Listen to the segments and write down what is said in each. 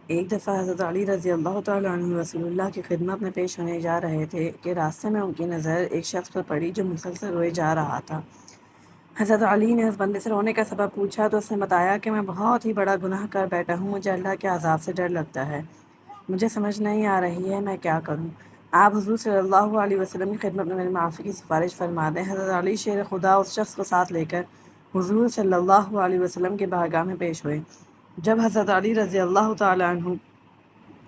ایک دفعہ حضرت علی رضی اللہ تعالیٰ عنہ رسول اللہ کی خدمت میں پیش ہونے جا رہے تھے کہ راستے میں ان کی نظر ایک شخص پر پڑی جو مسلسل روئے جا رہا تھا۔ حضرت علی نے اس بندے سے رونے کا سبب پوچھا تو اس نے بتایا کہ میں بہت ہی بڑا گناہ کر بیٹھا ہوں، مجھے اللہ کے عذاب سے ڈر لگتا ہے، مجھے سمجھ نہیں آ رہی ہے میں کیا کروں۔ آپ حضور صلی اللہ علیہ وسلم کی خدمت میں میری معافی کی سفارش فرما دیں۔ حضرت علی شیر خدا اس شخص کو ساتھ لے کر حضور صلی اللہ علیہ وسلم کے بارگاہ میں پیش ہوئے۔ جب حضرت علی رضی اللہ تعالیٰ عنہ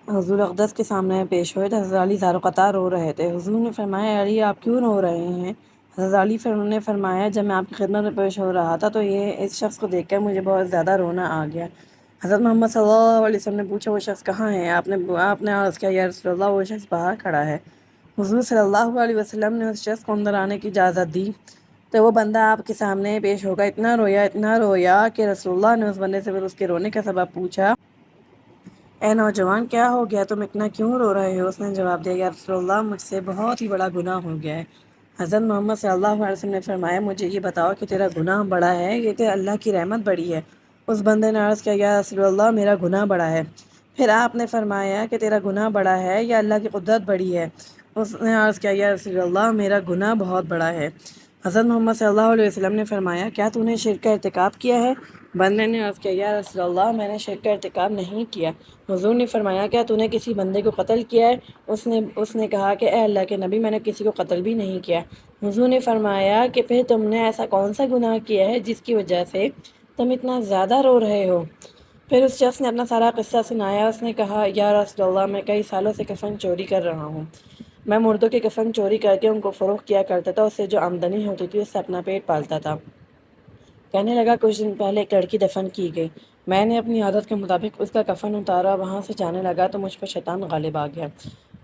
حضور اقدس کے سامنے پیش ہوئے تو حضرت علی زار و قطار رو رہے تھے۔ حضور نے فرمایا علی آپ کیوں رو رہے ہیں؟ حضرت علی نے فرمایا جب میں آپ کی خدمت میں پیش ہو رہا تھا تو اس شخص کو دیکھ کر مجھے بہت زیادہ رونا آ گیا۔ حضرت محمد صلی اللہ علیہ وسلم نے پوچھا وہ شخص کہاں ہے؟ آپ نے عرض کیا یا رسول اللہ وہ شخص باہر کھڑا ہے۔ حضور صلی اللہ علیہ وسلم نے اس شخص کو اندر آنے کی اجازت دی تو وہ بندہ آپ کے سامنے پیش ہوگا، اتنا رویا کہ رسول اللہ نے اس بندے سے پھر اس کے رونے کا سبب پوچھا، اے نوجوان کیا ہو گیا، تم اتنا کیوں رو رہے ہو؟ اس نے جواب دیا یا رسول اللہ مجھ سے بہت ہی بڑا گناہ ہو گیا ہے۔ حضرت محمد صلی اللہ علیہ وسلم نے فرمایا مجھے یہ بتاؤ کہ تیرا گناہ بڑا ہے یا تیرا اللہ کی رحمت بڑی ہے؟ اس بندے نے عرض کیا یا رسول اللہ میرا گناہ بڑا ہے۔ پھر آپ نے فرمایا کہ تیرا گناہ بڑا ہے یا اللہ کی قدرت بڑی ہے؟ اس نے عرض کیا یا رسول اللہ میرا گناہ بہت بڑا ہے۔ حضرت محمد صلی اللہ علیہ وسلم نے فرمایا کیا تو نے شرک کا ارتکاب کیا ہے؟ بندے نے عرض کیا یا رسول اللہ میں نے شرک کا ارتکاب نہیں کیا۔ حضور نے فرمایا کیا تو نے کسی بندے کو قتل کیا ہے؟ اس نے کہا کہ اے اللہ کے نبی میں نے کسی کو قتل بھی نہیں کیا۔ حضور نے فرمایا کہ پھر تم نے ایسا کون سا گناہ کیا ہے جس کی وجہ سے تم اتنا زیادہ رو رہے ہو؟ پھر اس شخص نے اپنا سارا قصہ سنایا۔ اس نے کہا یا رسول اللہ میں کئی سالوں سے کفن چوری کر رہا ہوں، میں مردوں کے کفن چوری کر کے ان کو فروخت کیا کرتا تھا، اس سے جو آمدنی ہوتی تھی اس سے اپنا پیٹ پالتا تھا۔ کہنے لگا کچھ دن پہلے ایک لڑکی دفن کی گئی، میں نے اپنی عادت کے مطابق اس کا کفن اتارا، وہاں سے جانے لگا تو مجھ پر شیطان غالب آ گیا،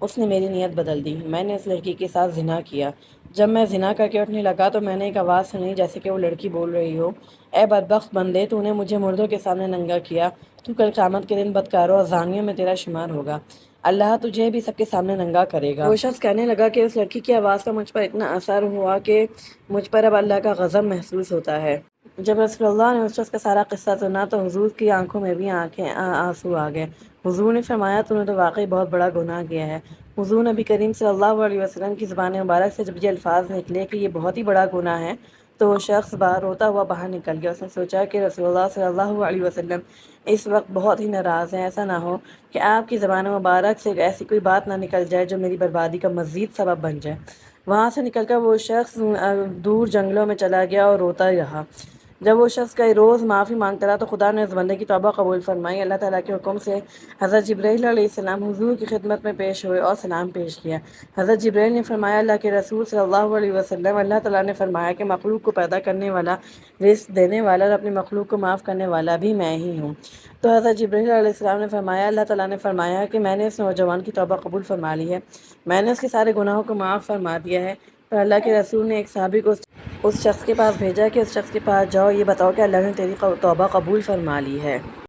اس نے میری نیت بدل دی، میں نے اس لڑکی کے ساتھ زنا کیا۔ جب میں زنا کر کے اٹھنے لگا تو میں نے ایک آواز سنی جیسے کہ وہ لڑکی بول رہی ہو، اے بدبخت بندے تو نے مجھے مردوں کے سامنے ننگا کیا، تو کل قیامت کے دن بدکاروں اور زانیوں میں تیرا شمار ہوگا، اللہ تجھے بھی سب کے سامنے ننگا کرے گا۔ وہ شخص کہنے لگا کہ اس لڑکی کی آواز کا مجھ پر اتنا اثر ہوا کہ مجھ پر اب اللہ کا غضب محسوس ہوتا ہے۔ جب رسول اللہ نے اس شخص کا سارا قصہ سنا تو حضور کی آنکھوں میں بھی آنسو آ گئے۔ حضور نے فرمایا تو نے تو واقعی بہت بڑا گناہ کیا ہے۔ حضور نبی کریم صلی اللہ علیہ وسلم کی زبان مبارک سے جب یہ الفاظ نکلے کہ یہ بہت ہی بڑا گناہ ہے تو وہ شخص روتا ہوا باہر نکل گیا۔ اس نے سوچا کہ رسول اللہ صلی اللہ علیہ وسلم اس وقت بہت ہی ناراض ہیں، ایسا نہ ہو کہ آپ کی زبان مبارک سے ایسی کوئی بات نہ نکل جائے جو میری بربادی کا مزید سبب بن جائے۔ وہاں سے نکل کر وہ شخص دور جنگلوں میں چلا گیا اور روتا ہی رہا۔ جب وہ شخص کئی روز معافی مانگتا رہا تو خدا نے اس بندے کی توبہ قبول فرمائی۔ اللہ تعالیٰ کے حکم سے حضرت جبرائیل علیہ السلام حضور کی خدمت میں پیش ہوئے اور سلام پیش کیا۔ حضرت جبرائیل نے فرمایا اللہ کے رسول صلی اللہ علیہ وسلم اللہ تعالیٰ نے فرمایا کہ مخلوق کو پیدا کرنے والا، رزق دینے والا اور اپنی مخلوق کو معاف کرنے والا بھی میں ہی ہوں۔ تو حضرت جبرائیل علیہ السلام نے فرمایا اللہ تعالیٰ نے فرمایا کہ میں نے اس نوجوان کی توبہ قبول فرما لی ہے، میں نے اس کے سارے گناہوں کو معاف فرما دیا ہے۔ تو اللہ کے رسول نے ایک صحابی کو اس شخص کے پاس بھیجا کہ اس شخص کے پاس جاؤ، یہ بتاؤ کہ اللہ نے تیری توبہ قبول فرما لی ہے۔